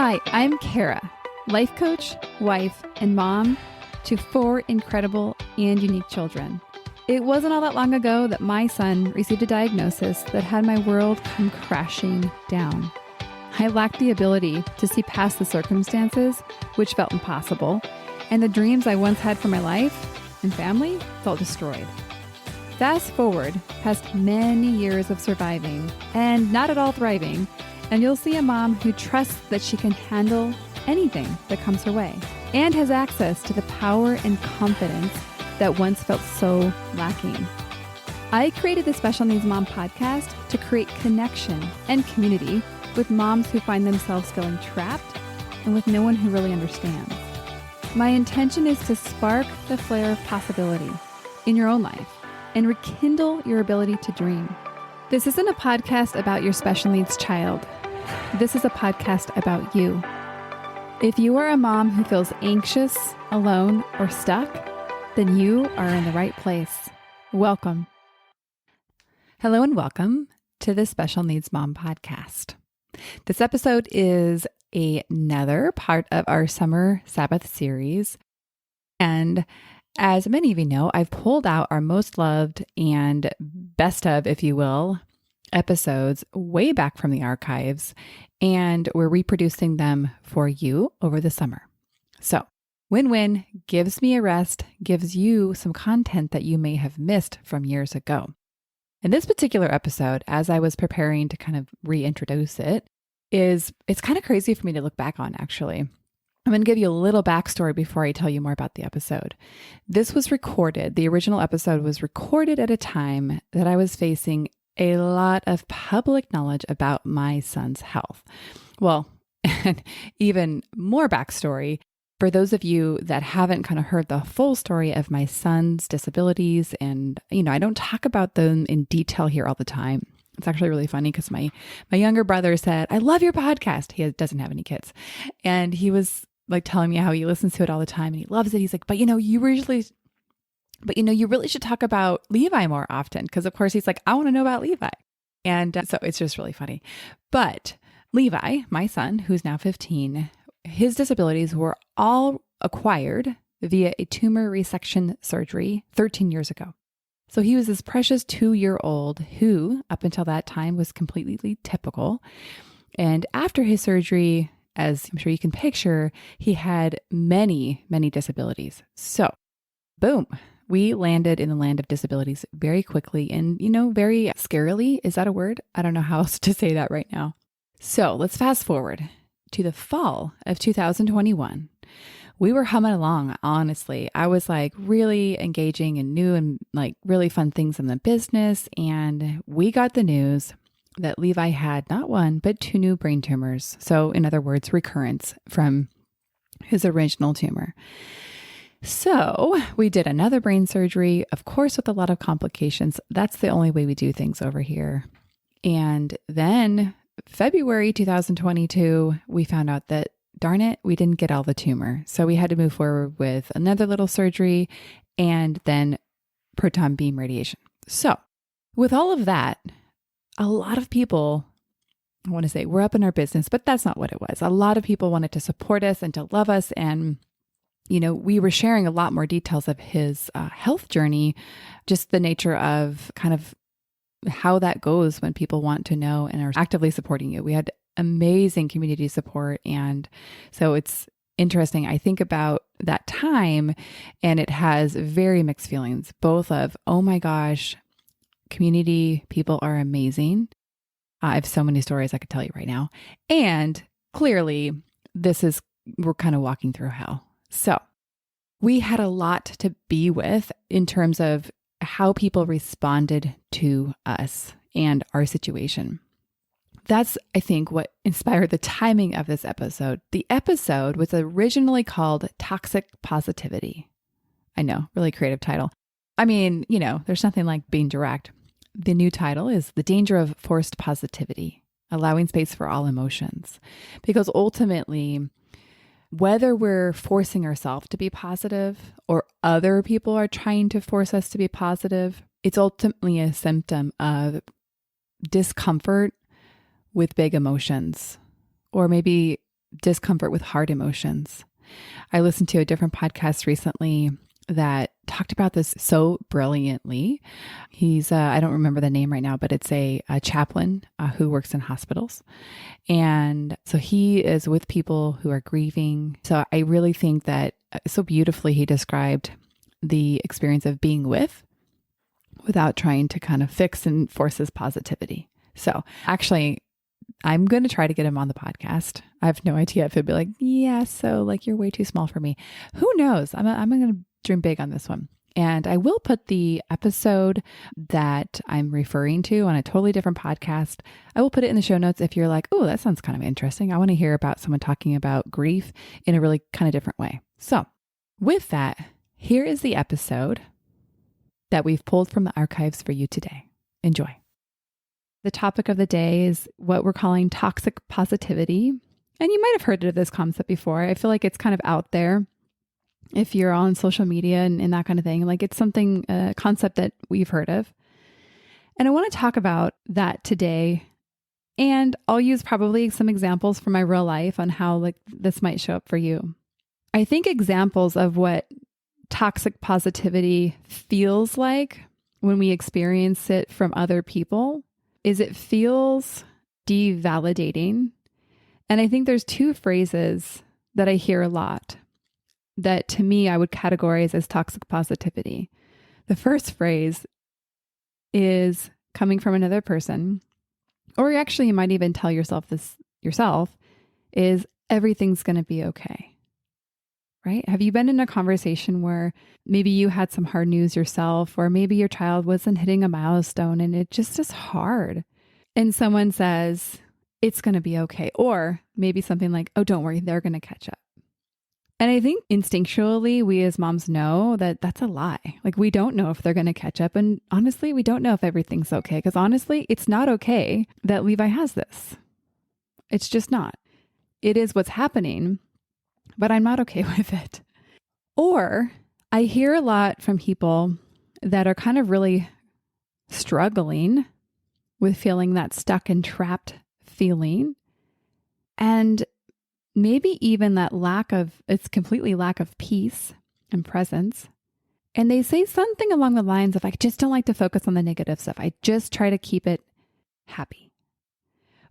Hi, I'm Kara, life coach, wife, and mom to 4 incredible and unique children. It wasn't all that long ago that my son received a diagnosis that had my world come crashing down. I lacked the ability to see past the circumstances, which felt impossible, and the dreams I once had for my life and family felt destroyed. Fast forward past many years of surviving and not at all thriving, and you'll see a mom who trusts that she can handle anything that comes her way and has access to the power and confidence that once felt so lacking. I created the Special Needs Mom podcast to create connection and community with moms who find themselves feeling trapped and with no one who really understands. My intention is to spark the flare of possibility in your own life and rekindle your ability to dream. This isn't a podcast about your special needs child. This is a podcast about you. If you are a mom who feels anxious, alone, or stuck, then you are in the right place. Welcome. Hello and welcome to the Special Needs Mom podcast. This episode is another part of our Summer Sabbath series. And as many of you know, I've pulled out our most loved and best of, if you will, episodes way back from the archives, and we're reproducing them for you over the summer. So, win-win, gives me a rest, gives you some content that you may have missed from years ago. In this particular episode, as I was preparing to kind of reintroduce it, it's kind of crazy for me to look back on, actually. I'm going to give you a little backstory before I tell you more about the episode. This was recorded, the original episode was recorded at a time that I was facing a lot of public knowledge about my son's health. Well, and even more backstory, for those of you that haven't kind of heard the full story of my son's disabilities, and, I don't talk about them in detail here all the time. It's actually really funny because my younger brother said, "I love your podcast." He doesn't have any kids. And he was like telling me how he listens to it all the time and he loves it. He's like, you really should talk about Levi more often. Because of course he's like, I want to know about Levi. And so it's just really funny. But Levi, my son, who's now 15, his disabilities were all acquired via a tumor resection surgery 13 years ago. So he was this precious 2-year-old who, up until that time, was completely typical. And after his surgery, as I'm sure you can picture, he had many, many disabilities. So, boom, we landed in the land of disabilities very quickly and, very scarily. Is that a word? I don't know how else to say that right now. So let's fast forward to the fall of 2021. We were humming along, honestly. I was like really engaging in new and like really fun things in the business. And we got the news that Levi had not 1, but 2 new brain tumors. So in other words, recurrence from his original tumor. So we did another brain surgery, of course, with a lot of complications. That's the only way we do things over here. And then February 2022, we found out that, darn it, we didn't get all the tumor. So we had to move forward with another little surgery and then proton beam radiation. So with all of that, a lot of people, I want to say we're up in our business, but that's not what it was. A lot of people wanted to support us and to love us. And, we were sharing a lot more details of his health journey, just the nature of kind of how that goes when people want to know and are actively supporting you. We had amazing community support. And so it's interesting. I think about that time and it has very mixed feelings, both of, oh my gosh, community people are amazing. I have so many stories I could tell you right now. And clearly we're kind of walking through hell. So we had a lot to be with in terms of how people responded to us and our situation. That's, I think, what inspired the timing of this episode. The episode was originally called Toxic Positivity. I know, really creative title. I mean, there's nothing like being direct. The new title is The Danger of Forced Positivity, Allowing Space for All Emotions. Because ultimately, whether we're forcing ourselves to be positive or other people are trying to force us to be positive, it's ultimately a symptom of discomfort with big emotions, or maybe discomfort with hard emotions. I listened to a different podcast recently that talked about this so brilliantly. He's, I don't remember the name right now, but it's a chaplain who works in hospitals. And so he is with people who are grieving. So I really think that so beautifully he described the experience of being without trying to kind of fix and force his positivity. So actually, I'm going to try to get him on the podcast. I have no idea if he'd be like, yeah, so like you're way too small for me. Who knows? I'm going to dream big on this one. And I will put the episode that I'm referring to on a totally different podcast. I will put it in the show notes if you're like, oh, that sounds kind of interesting. I want to hear about someone talking about grief in a really kind of different way. So with that, here is the episode that we've pulled from the archives for you today. Enjoy. The topic of the day is what we're calling toxic positivity. And you might have heard of this concept before. I feel like it's kind of out there if you're on social media and that kind of thing. Like it's something, a concept that we've heard of. And I want to talk about that today. And I'll use probably some examples from my real life on how like this might show up for you. I think examples of what toxic positivity feels like when we experience it from other people is it feels devalidating. And I think there's two phrases that I hear a lot that to me I would categorize as toxic positivity. The first phrase is coming from another person, or actually you might even tell yourself this yourself, is everything's going to be okay. Right? Have you been in a conversation where maybe you had some hard news yourself, or maybe your child wasn't hitting a milestone and it just is hard. And someone says, it's going to be okay. Or maybe something like, oh, don't worry, they're going to catch up. And I think instinctually, we as moms know that that's a lie. Like we don't know if they're going to catch up. And honestly, we don't know if everything's okay. Because honestly, it's not okay that Levi has this. It's just not. It is what's happening, but I'm not okay with it. Or I hear a lot from people that are kind of really struggling with feeling that stuck and trapped feeling. And maybe even that it's completely lack of peace and presence. And they say something along the lines of, I just don't like to focus on the negative stuff. I just try to keep it happy.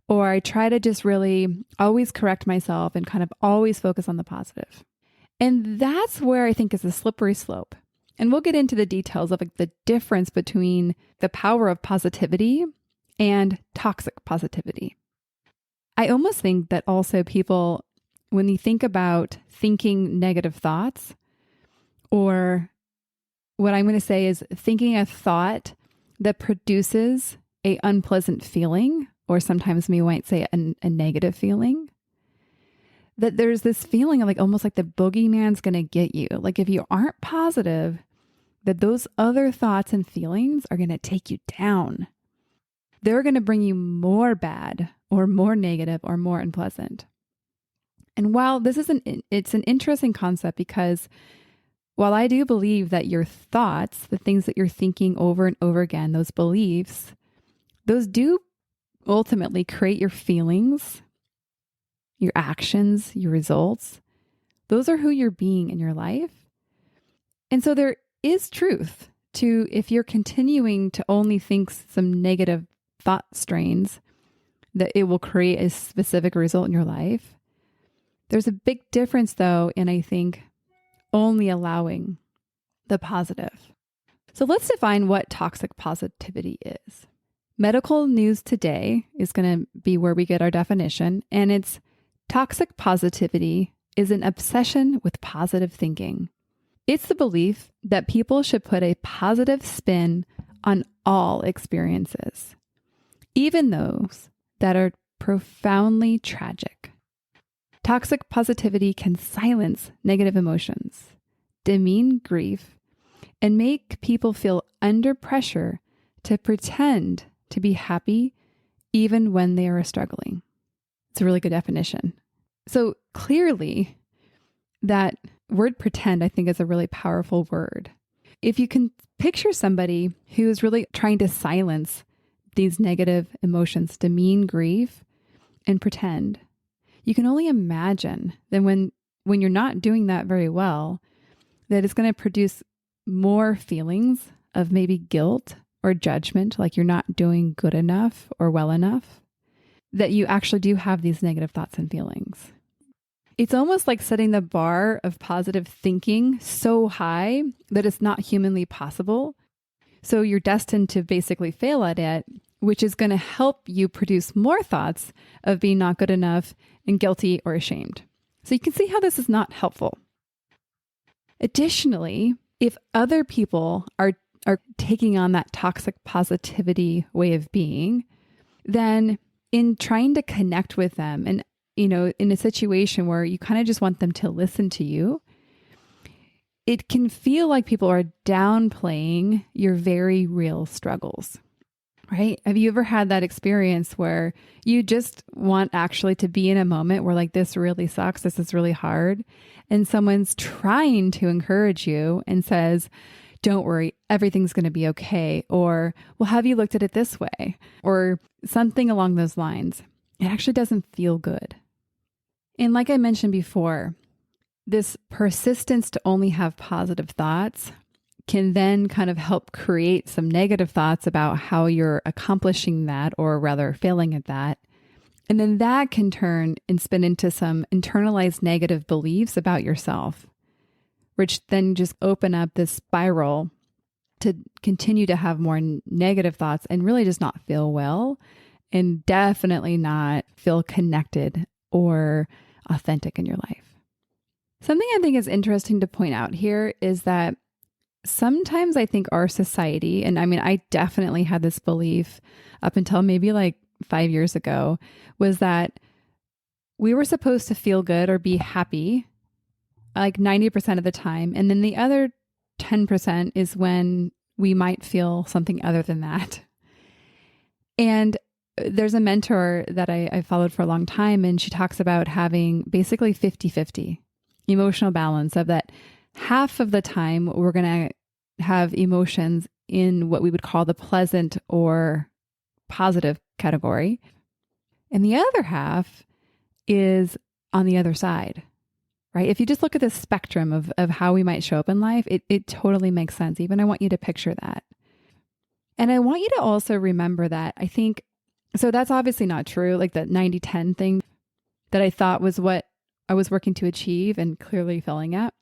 Or I try to just really always correct myself and kind of always focus on the positive. And that's where I think is a slippery slope. And we'll get into the details of like the difference between the power of positivity and toxic positivity. I almost think that also people, when you think about thinking negative thoughts, or what I'm going to say is thinking a thought that produces an unpleasant feeling, or sometimes we might say a negative feeling, that there's this feeling of like almost like the boogeyman's going to get you. Like if you aren't positive, that those other thoughts and feelings are going to take you down. They're going to bring you more bad or more negative or more unpleasant. And while this is it's an interesting concept, because while I do believe that your thoughts, the things that you're thinking over and over again, those beliefs, those do ultimately create your feelings, your actions, your results. Those are who you're being in your life. And so there is truth to, if you're continuing to only think some negative thought strains, that it will create a specific result in your life. There's a big difference though in, I think, only allowing the positive. So let's define what toxic positivity is. Medical News Today is going to be where we get our definition, and it's toxic positivity is an obsession with positive thinking. It's the belief that people should put a positive spin on all experiences, even those that are profoundly tragic. Toxic positivity can silence negative emotions, demean grief, and make people feel under pressure to pretend to be happy even when they are struggling. It's a really good definition. So clearly, that word pretend, I think, is a really powerful word. If you can picture somebody who is really trying to silence these negative emotions, demean grief, and pretend, you can only imagine that when you're not doing that very well, that it's going to produce more feelings of maybe guilt or judgment, like you're not doing good enough or well enough, that you actually do have these negative thoughts and feelings. It's almost like setting the bar of positive thinking so high that it's not humanly possible. So you're destined to basically fail at it, which is going to help you produce more thoughts of being not good enough and guilty or ashamed. So you can see how this is not helpful. Additionally, if other people are taking on that toxic positivity way of being, then in trying to connect with them and, in a situation where you kind of just want them to listen to you, it can feel like people are downplaying your very real struggles, right? Have you ever had that experience where you just want actually to be in a moment where like, this really sucks, this is really hard, and someone's trying to encourage you and says, don't worry, everything's going to be okay. Or, well, have you looked at it this way? Or something along those lines. It actually doesn't feel good. And like I mentioned before, this persistence to only have positive thoughts can then kind of help create some negative thoughts about how you're accomplishing that, or rather failing at that. And then that can turn and spin into some internalized negative beliefs about yourself, which then just open up this spiral to continue to have more negative thoughts and really just not feel well, and definitely not feel connected or authentic in your life. Something I think is interesting to point out here is that sometimes I think our society, and I mean, I definitely had this belief up until maybe like 5 years ago, was that we were supposed to feel good or be happy like 90% of the time. And then the other 10% is when we might feel something other than that. And there's a mentor that I followed for a long time, and she talks about having basically 50-50 emotional balance, of that half of the time we're going to have emotions in what we would call the pleasant or positive category. And the other half is on the other side, right? If you just look at the spectrum of how we might show up in life, it totally makes sense. Even I want you to picture that. And I want you to also remember that I think, so that's obviously not true, like the 90-10 thing that I thought was what I was working to achieve and clearly failing at.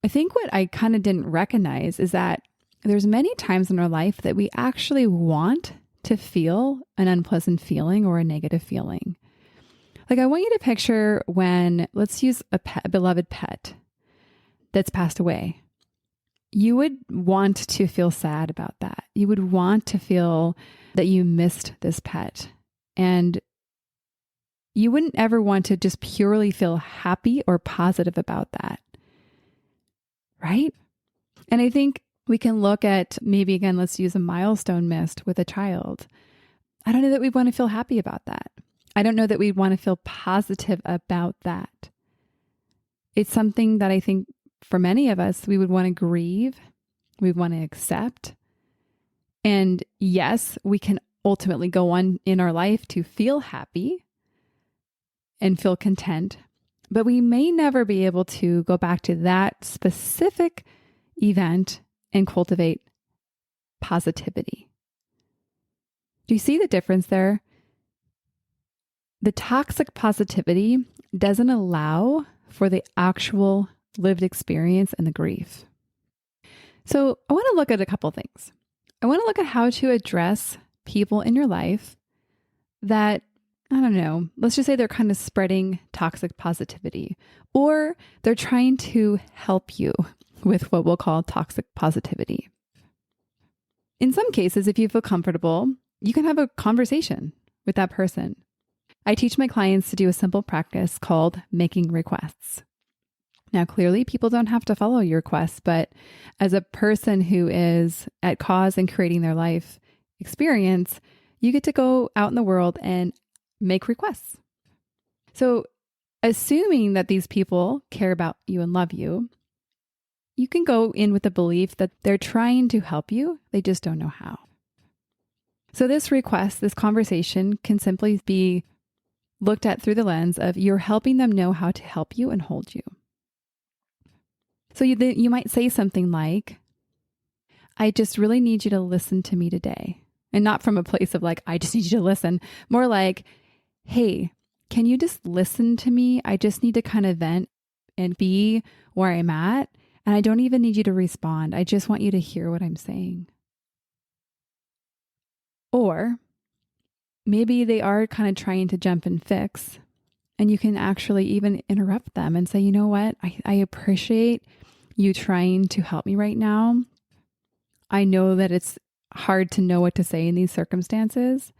I think what I kind of didn't recognize is that there's many times in our life that we actually want to feel an unpleasant feeling or a negative feeling. Like I want you to picture when, let's use a beloved pet that's passed away. You would want to feel sad about that. You would want to feel that you missed this pet. And you wouldn't ever want to just purely feel happy or positive about that. Right? And I think we can look at maybe, again, let's use a milestone missed with a child. I don't know that we want to feel happy about that. I don't know that we want to feel positive about that. It's something that I think for many of us, we would want to grieve. We want to accept. And yes, we can ultimately go on in our life to feel happy and feel content, but we may never be able to go back to that specific event and cultivate positivity. Do you see the difference there? The toxic positivity doesn't allow for the actual lived experience and the grief. So I want to look at a couple things. I want to look at how to address people in your life that, I don't know, let's just say they're kind of spreading toxic positivity, or they're trying to help you with what we'll call toxic positivity. In some cases, if you feel comfortable, you can have a conversation with that person. I teach my clients to do a simple practice called making requests. Now, clearly, people don't have to follow your requests, but as a person who is at cause in creating their life experience, you get to go out in the world and make requests. So, assuming that these people care about you and love you, you can go in with the belief that they're trying to help you, they just don't know how. So this request, this conversation can simply be, looked at through the lens of you're helping them know how to help you and hold you. So you might say something like, I just really need you to listen to me today. And not from a place of like, I just need you to listen. More like, hey, can you just listen to me? I just need to kind of vent and be where I'm at. And I don't even need you to respond. I just want you to hear what I'm saying. Or maybe they are kind of trying to jump and fix. And you can actually even interrupt them and say, you know what? I appreciate you trying to help me right now. I know that it's hard to know what to say in these circumstances,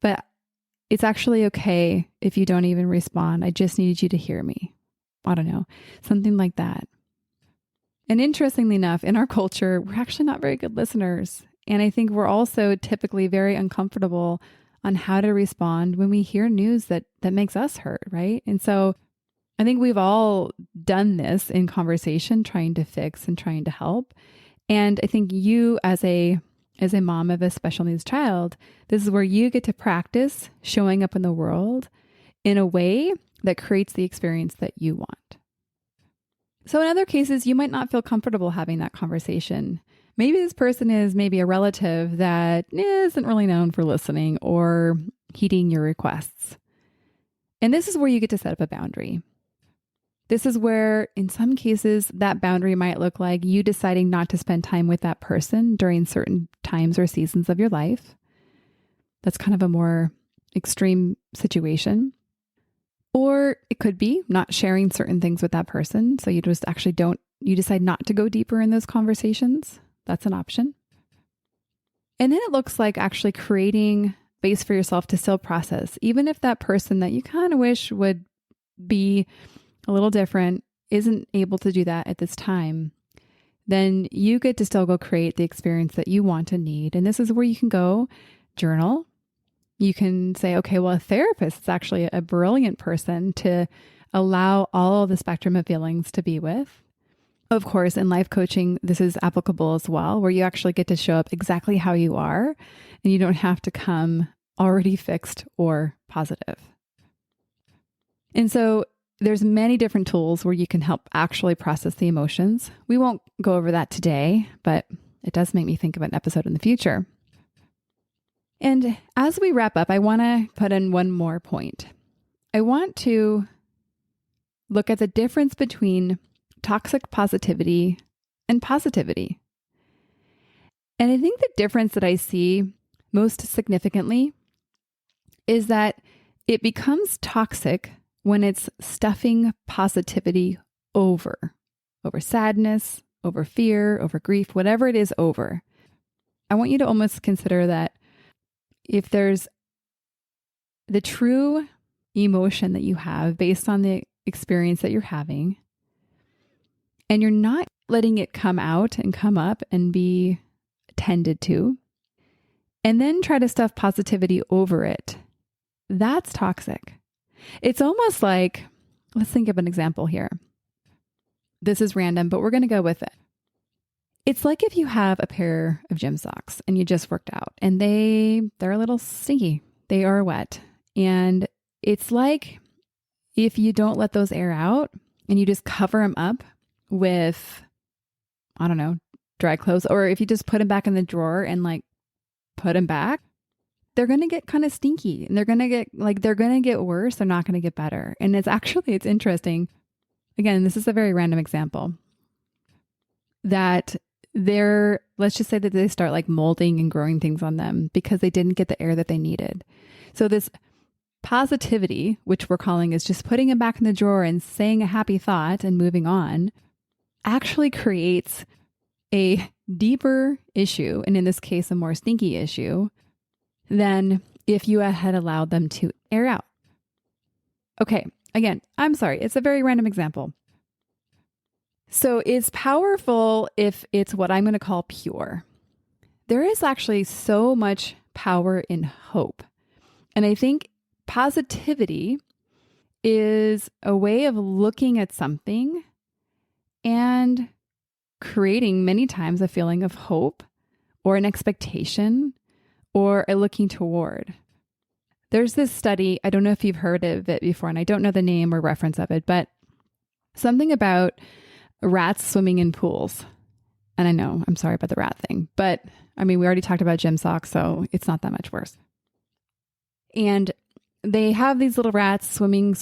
but it's actually okay if you don't even respond. I just needed you to hear me. I don't know, something like that. And interestingly enough, in our culture, we're actually not very good listeners. And I think we're also typically very uncomfortable on how to respond when we hear news that makes us hurt, right? And so I think we've all done this in conversation, trying to fix and trying to help. And I think you as a mom of a special needs child, this is where you get to practice showing up in the world in a way that creates the experience that you want. So in other cases, you might not feel comfortable having that conversation. Maybe this person is maybe a relative that isn't really known for listening or heeding your requests. And this is where you get to set up a boundary. This is where, in some cases, that boundary might look like you deciding not to spend time with that person during certain times or seasons of your life. That's kind of a more extreme situation. Or it could be not sharing certain things with that person. So you just actually you decide not to go deeper in those conversations. That's an option. And then it looks like actually creating space for yourself to still process, even if that person that you kind of wish would be a little different isn't able to do that at this time, then you get to still go create the experience that you want and need. And this is where you can go journal. You can say, okay, well, a therapist is actually a brilliant person to allow all the spectrum of feelings to be with. Of course, in life coaching, this is applicable as well, where you actually get to show up exactly how you are, and you don't have to come already fixed or positive. And so there's many different tools where you can help actually process the emotions. We won't go over that today, but it does make me think of an episode in the future. And as we wrap up, I want to put in one more point. I want to look at the difference between toxic positivity and positivity. And I think the difference that I see most significantly is that it becomes toxic when it's stuffing positivity over sadness, over fear, over grief, whatever it is over. I want you to almost consider that if there's the true emotion that you have based on the experience that you're having, and you're not letting it come out and come up and be tended to, and then try to stuff positivity over it, that's toxic. It's almost like, let's think of an example here. This is random, but we're going to go with it. It's like if you have a pair of gym socks and you just worked out and they're a little stinky. They are wet. And it's like if you don't let those air out and you just cover them up with, I don't know, dry clothes, or if you just put them back in the drawer and like put them back, they're going to get kind of stinky and they're going to get worse. They're not going to get better. And it's interesting. Again, this is a very random example that let's just say that they start like molding and growing things on them because they didn't get the air that they needed. So this positivity, which we're calling is just putting it back in the drawer and saying a happy thought and moving on, actually creates a deeper issue. And in this case, a more stinky issue than if you had allowed them to air out. Okay, again, I'm sorry. It's a very random example. So it's powerful if it's what I'm going to call pure. There is actually so much power in hope. And I think positivity is a way of looking at something and creating many times a feeling of hope or an expectation or a looking toward. There's this study, I don't know if you've heard of it before, and I don't know the name or reference of it, but something about rats swimming in pools. And I know, I'm sorry about the rat thing, but I mean, we already talked about gym socks, so it's not that much worse. And they have these little rats swimming,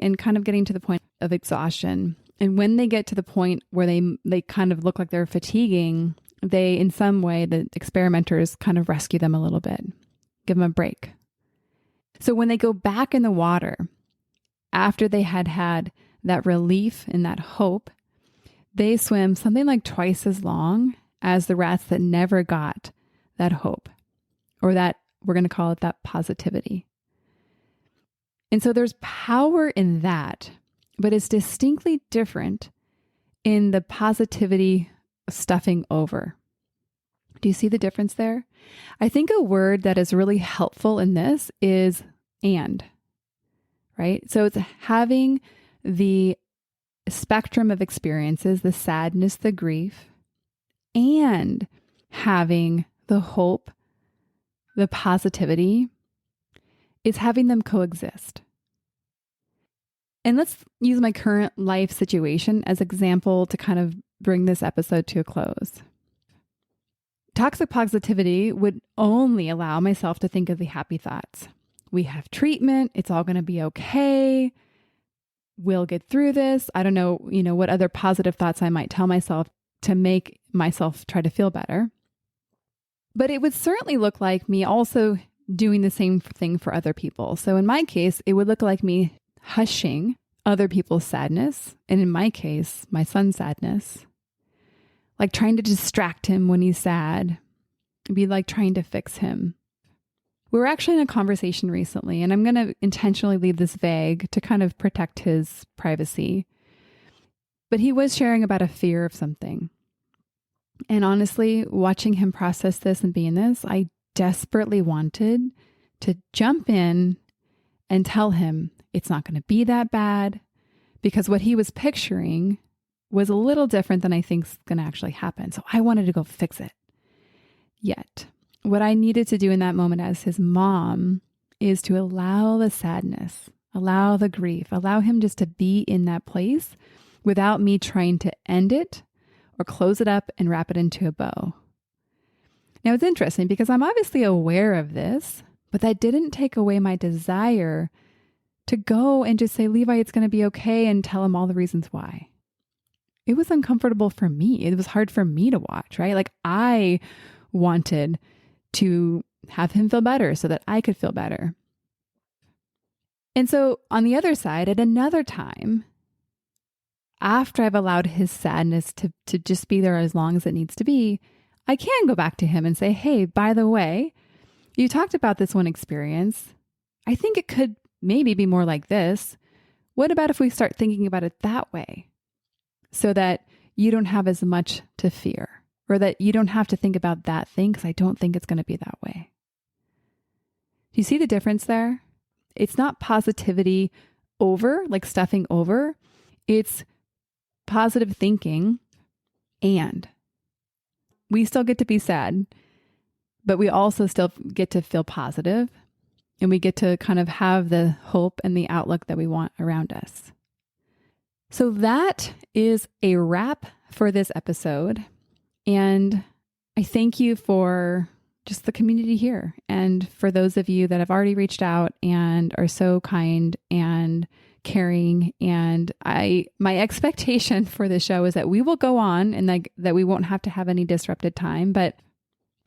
and kind of getting to the point of exhaustion. And when they get to the point where they kind of look like they're fatiguing, they, in some way, the experimenters kind of rescue them a little bit, give them a break. So when they go back in the water, after they had that relief and that hope, they swim something like twice as long as the rats that never got that hope, or that, we're going to call it that positivity. And so there's power in that, but it's distinctly different in the positivity stuffing over. Do you see the difference there? I think a word that is really helpful in this is and, right? So it's having the spectrum of experiences, the sadness, the grief, and having the hope, the positivity. It's having them coexist. And let's use my current life situation as example to kind of bring this episode to a close. Toxic positivity would only allow myself to think of the happy thoughts. We have treatment. It's all going to be okay. We'll get through this. I don't know, what other positive thoughts I might tell myself to make myself try to feel better. But it would certainly look like me also doing the same thing for other people. So in my case, it would look like me hushing other people's sadness. And in my case, my son's sadness. Like trying to distract him when he's sad. It'd be like trying to fix him. We were actually in a conversation recently, and I'm going to intentionally leave this vague to kind of protect his privacy. But he was sharing about a fear of something. And honestly, watching him process this and be in this, I desperately wanted to jump in and tell him it's not going to be that bad, because what he was picturing was a little different than I think is going to actually happen. So I wanted to go fix it. Yet, what I needed to do in that moment as his mom is to allow the sadness, allow the grief, allow him just to be in that place without me trying to end it or close it up and wrap it into a bow. Now, it's interesting because I'm obviously aware of this, but that didn't take away my desire to go and just say, Levi, it's going to be okay, and tell him all the reasons why. It was uncomfortable for me. It was hard for me to watch, right? Like I wanted to have him feel better so that I could feel better. And so on the other side, at another time, after I've allowed his sadness to just be there as long as it needs to be, I can go back to him and say, hey, by the way, you talked about this one experience. I think it could maybe be more like this. What about if we start thinking about it that way? So that you don't have as much to fear, or that you don't have to think about that thing, because I don't think it's going to be that way. Do you see the difference there? It's not positivity over, like stuffing over. It's positive thinking, and we still get to be sad, but we also still get to feel positive, and we get to kind of have the hope and the outlook that we want around us. So that is a wrap for this episode. And I thank you for just the community here. And for those of you that have already reached out and are so kind and caring. And my expectation for the show is that we will go on and that we won't have to have any disrupted time. But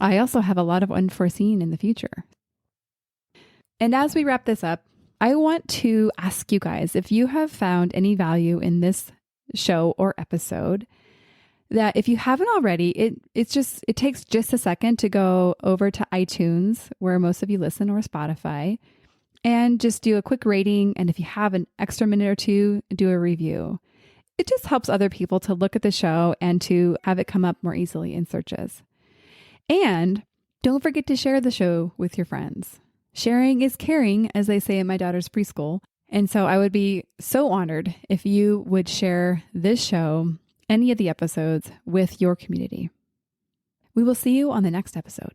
I also have a lot of unforeseen in the future. And as we wrap this up, I want to ask you guys if you have found any value in this show or episode, that if you haven't already, it takes just a second to go over to iTunes, where most of you listen, or Spotify, and just do a quick rating. And if you have an extra minute or two, do a review. It just helps other people to look at the show and to have it come up more easily in searches. And don't forget to share the show with your friends. Sharing is caring, as they say in my daughter's preschool. And so I would be so honored if you would share this show, any of the episodes, with your community. We will see you on the next episode.